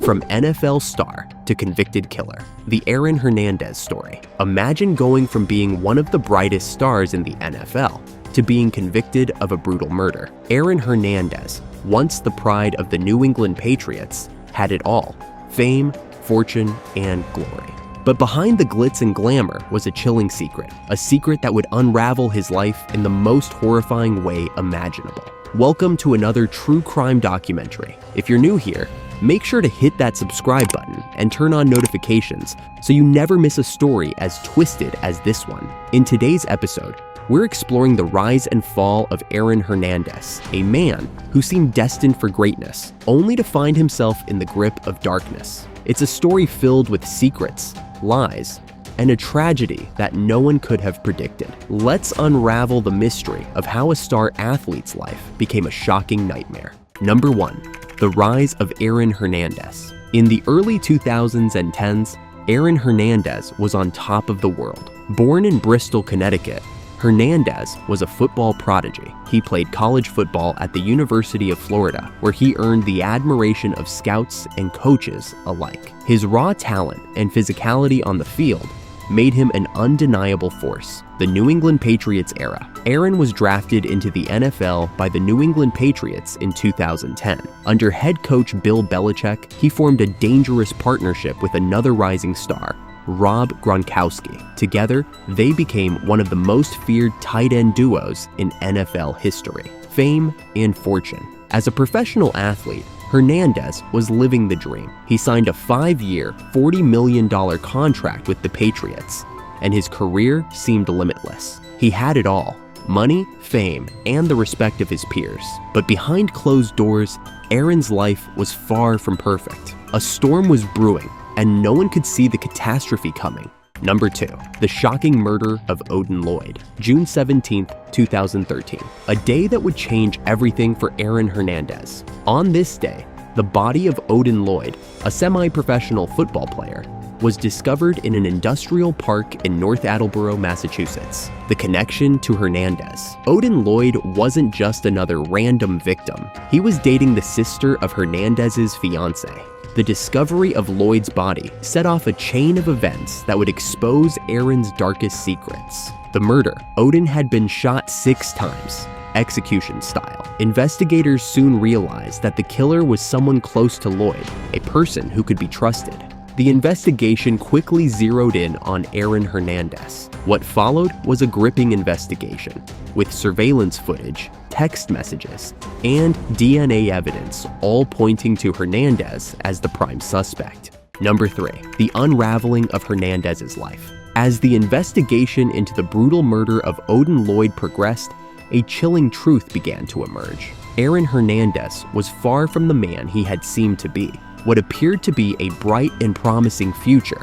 From NFL star to convicted killer. The Aaron Hernandez story. Imagine going from being one of the brightest stars in the NFL to being convicted of a brutal murder. Aaron Hernandez, once the pride of the New England Patriots, had it all: fame, fortune, and glory. But behind the glitz and glamour was a chilling secret, a secret that would unravel his life in the most horrifying way imaginable. Welcome to another true crime documentary. If you're new here, make sure to hit that subscribe button and turn on notifications so you never miss a story as twisted as this one. In today's episode, we're exploring the rise and fall of Aaron Hernandez, a man who seemed destined for greatness, only to find himself in the grip of darkness. It's a story filled with secrets, lies, and a tragedy that no one could have predicted. Let's unravel the mystery of how a star athlete's life became a shocking nightmare. Number 1. The rise of Aaron Hernandez. In the early 2000s and 10s, Aaron Hernandez was on top of the world. Born in Bristol, Connecticut, Hernandez was a football prodigy. He played college football at the University of Florida, where he earned the admiration of scouts and coaches alike. His raw talent and physicality on the field made him an undeniable force. The New England Patriots era. Aaron was drafted into the NFL by the New England Patriots in 2010. Under head coach Bill Belichick, he formed a dangerous partnership with another rising star, Rob Gronkowski. Together, they became one of the most feared tight end duos in NFL history. Fame and fortune. As a professional athlete, Hernandez was living the dream. He signed a 5-year, $40 million contract with the Patriots, and his career seemed limitless. He had it all: money, fame, and the respect of his peers. But behind closed doors, Aaron's life was far from perfect. A storm was brewing, and no one could see the catastrophe coming. Number 2. The shocking murder of Odin Lloyd. June 17, 2013. A day that would change everything for Aaron Hernandez. On this day, the body of Odin Lloyd, a semi-professional football player, was discovered in an industrial park in North Attleboro, Massachusetts. The connection to Hernandez. Odin Lloyd wasn't just another random victim. He was dating the sister of Hernandez's fiancée. The discovery of Lloyd's body set off a chain of events that would expose Aaron's darkest secrets. The murder. Odin had been shot 6 times, execution style. Investigators soon realized that the killer was someone close to Lloyd, a person who could be trusted. The investigation quickly zeroed in on Aaron Hernandez. What followed was a gripping investigation, with surveillance footage, text messages, and DNA evidence all pointing to Hernandez as the prime suspect. Number 3. The unraveling of Hernandez's life. As the investigation into the brutal murder of Odin Lloyd progressed, a chilling truth began to emerge. Aaron Hernandez was far from the man he had seemed to be. What appeared to be a bright and promising future,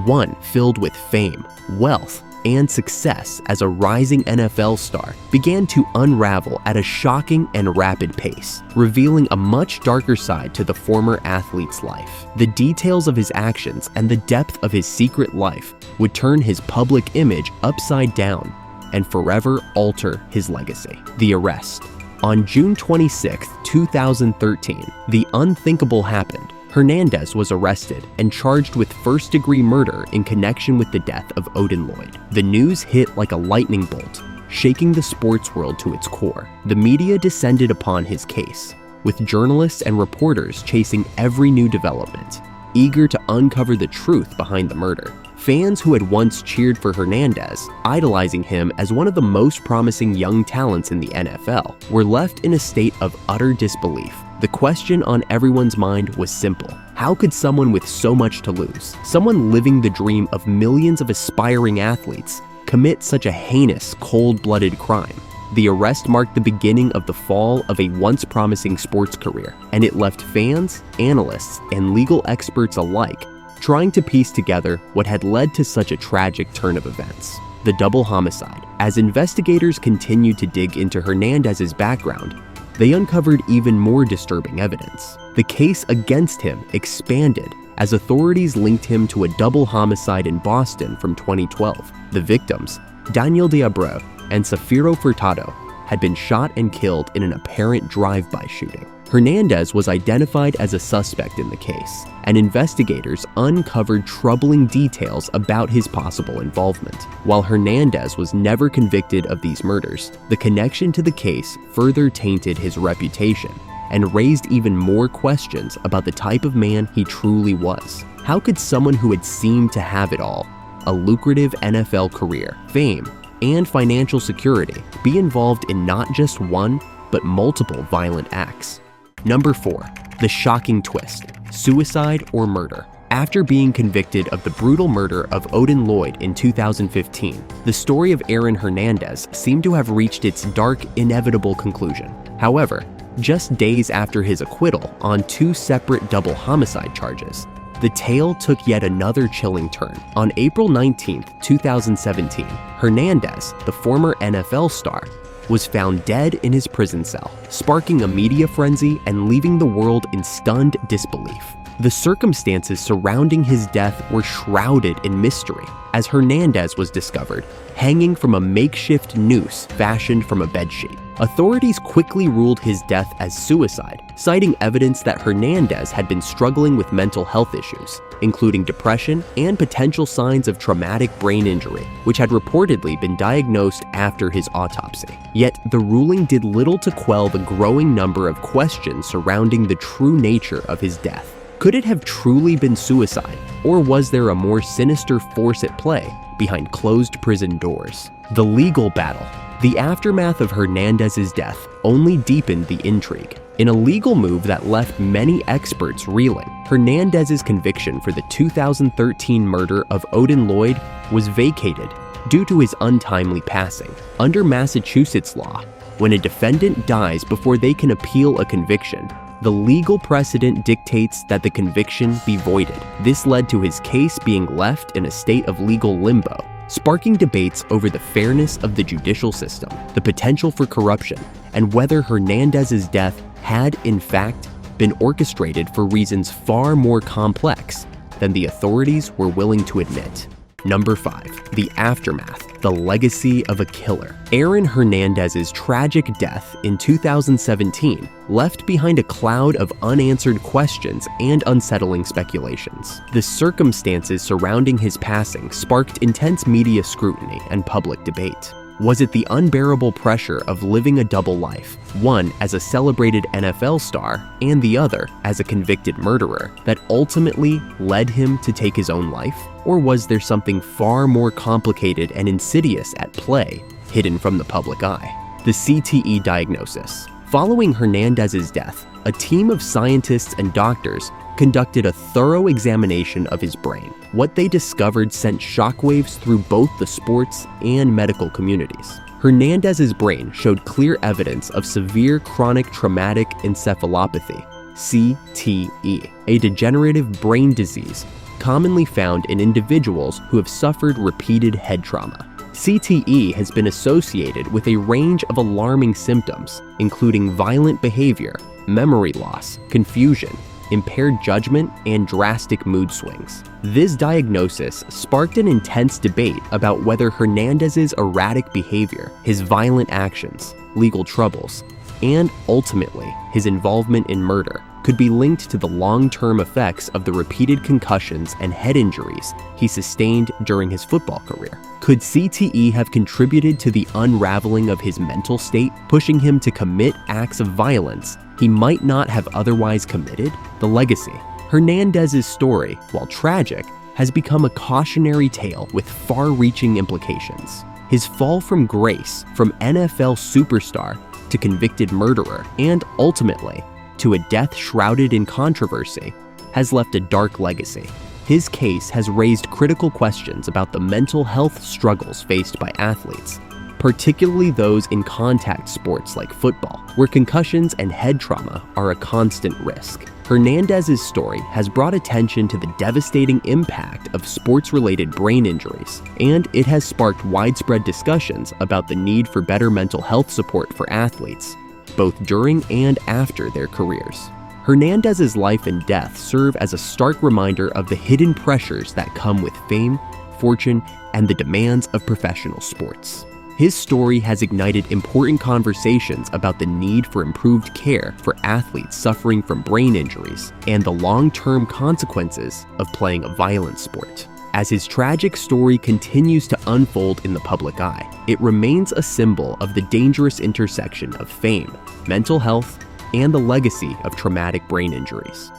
one filled with fame, wealth, and success as a rising NFL star, began to unravel at a shocking and rapid pace, revealing a much darker side to the former athlete's life. The details of his actions and the depth of his secret life would turn his public image upside down and forever alter his legacy. The arrest. On June 26, 2013, the unthinkable happened. Hernandez was arrested and charged with first-degree murder in connection with the death of Odin Lloyd. The news hit like a lightning bolt, shaking the sports world to its core. The media descended upon his case, with journalists and reporters chasing every new development, eager to uncover the truth behind the murder. Fans who had once cheered for Hernandez, idolizing him as one of the most promising young talents in the NFL, were left in a state of utter disbelief. The question on everyone's mind was simple. How could someone with so much to lose, someone living the dream of millions of aspiring athletes, commit such a heinous, cold-blooded crime? The arrest marked the beginning of the fall of a once promising sports career, and it left fans, analysts, and legal experts alike trying to piece together what had led to such a tragic turn of events. The double homicide. As investigators continued to dig into Hernandez's background, they uncovered even more disturbing evidence. The case against him expanded as authorities linked him to a double homicide in Boston from 2012. The victims, Daniel Diabreu and Safiro Furtado, had been shot and killed in an apparent drive-by shooting. Hernandez was identified as a suspect in the case, and investigators uncovered troubling details about his possible involvement. While Hernandez was never convicted of these murders, the connection to the case further tainted his reputation and raised even more questions about the type of man he truly was. How could someone who had seemed to have it all, a lucrative NFL career, fame, and financial security, be involved in not just one, but multiple violent acts? Number 4. The shocking twist: suicide or murder. After being convicted of the brutal murder of Odin Lloyd in 2015, the story of Aaron Hernandez seemed to have reached its dark, inevitable conclusion. However, just days after his acquittal on 2 separate double homicide charges, the tale took yet another chilling turn. On April 19, 2017, Hernandez, the former NFL star, was found dead in his prison cell, sparking a media frenzy and leaving the world in stunned disbelief. The circumstances surrounding his death were shrouded in mystery, as Hernandez was discovered hanging from a makeshift noose fashioned from a bedsheet. Authorities quickly ruled his death as suicide, citing evidence that Hernandez had been struggling with mental health issues, including depression and potential signs of traumatic brain injury, which had reportedly been diagnosed after his autopsy. Yet, the ruling did little to quell the growing number of questions surrounding the true nature of his death. Could it have truly been suicide, or was there a more sinister force at play behind closed prison doors? The legal battle. The aftermath of Hernandez's death only deepened the intrigue. In a legal move that left many experts reeling, Hernandez's conviction for the 2013 murder of Odin Lloyd was vacated due to his untimely passing. Under Massachusetts law, when a defendant dies before they can appeal a conviction, the legal precedent dictates that the conviction be voided. This led to his case being left in a state of legal limbo, sparking debates over the fairness of the judicial system, the potential for corruption, and whether Hernandez's death had, in fact, been orchestrated for reasons far more complex than the authorities were willing to admit. Number 5. The aftermath, the legacy of a killer. Aaron Hernandez's tragic death in 2017 left behind a cloud of unanswered questions and unsettling speculations. The circumstances surrounding his passing sparked intense media scrutiny and public debate. Was it the unbearable pressure of living a double life, one as a celebrated NFL star and the other as a convicted murderer, that ultimately led him to take his own life? Or was there something far more complicated and insidious at play, hidden from the public eye? The CTE diagnosis. Following Hernandez's death, a team of scientists and doctors conducted a thorough examination of his brain. What they discovered sent shockwaves through both the sports and medical communities. Hernandez's brain showed clear evidence of severe chronic traumatic encephalopathy, CTE, a degenerative brain disease commonly found in individuals who have suffered repeated head trauma. CTE has been associated with a range of alarming symptoms, including violent behavior, memory loss, confusion, impaired judgment, and drastic mood swings. This diagnosis sparked an intense debate about whether Hernandez's erratic behavior, his violent actions, legal troubles, and ultimately his involvement in murder could be linked to the long-term effects of the repeated concussions and head injuries he sustained during his football career. Could CTE have contributed to the unraveling of his mental state, pushing him to commit acts of violence he might not have otherwise committed? The legacy. Hernandez's story, while tragic, has become a cautionary tale with far-reaching implications. His fall from grace, from NFL superstar to convicted murderer, and ultimately to a death shrouded in controversy, has left a dark legacy. His case has raised critical questions about the mental health struggles faced by athletes, particularly those in contact sports like football, where concussions and head trauma are a constant risk. Hernandez's story has brought attention to the devastating impact of sports-related brain injuries, and it has sparked widespread discussions about the need for better mental health support for athletes, both during and after their careers. Hernandez's life and death serve as a stark reminder of the hidden pressures that come with fame, fortune, and the demands of professional sports. His story has ignited important conversations about the need for improved care for athletes suffering from brain injuries and the long-term consequences of playing a violent sport. As his tragic story continues to unfold in the public eye, it remains a symbol of the dangerous intersection of fame, mental health, and the legacy of traumatic brain injuries.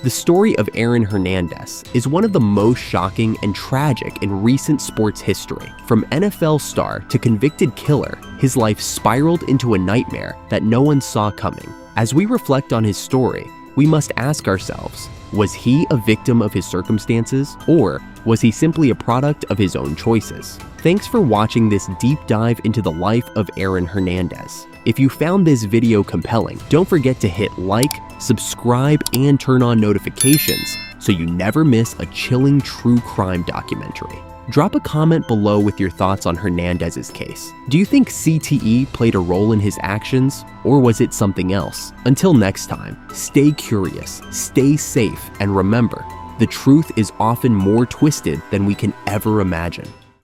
The story of Aaron Hernandez is one of the most shocking and tragic in recent sports history. From NFL star to convicted killer, his life spiraled into a nightmare that no one saw coming. As we reflect on his story, we must ask ourselves, was he a victim of his circumstances, or was he simply a product of his own choices? Thanks for watching this deep dive into the life of Aaron Hernandez. If you found this video compelling, don't forget to hit like, subscribe, and turn on notifications so you never miss a chilling true crime documentary. Drop a comment below with your thoughts on Hernandez's case. Do you think CTE played a role in his actions, or was it something else? Until next time, stay curious, stay safe, and remember, the truth is often more twisted than we can ever imagine.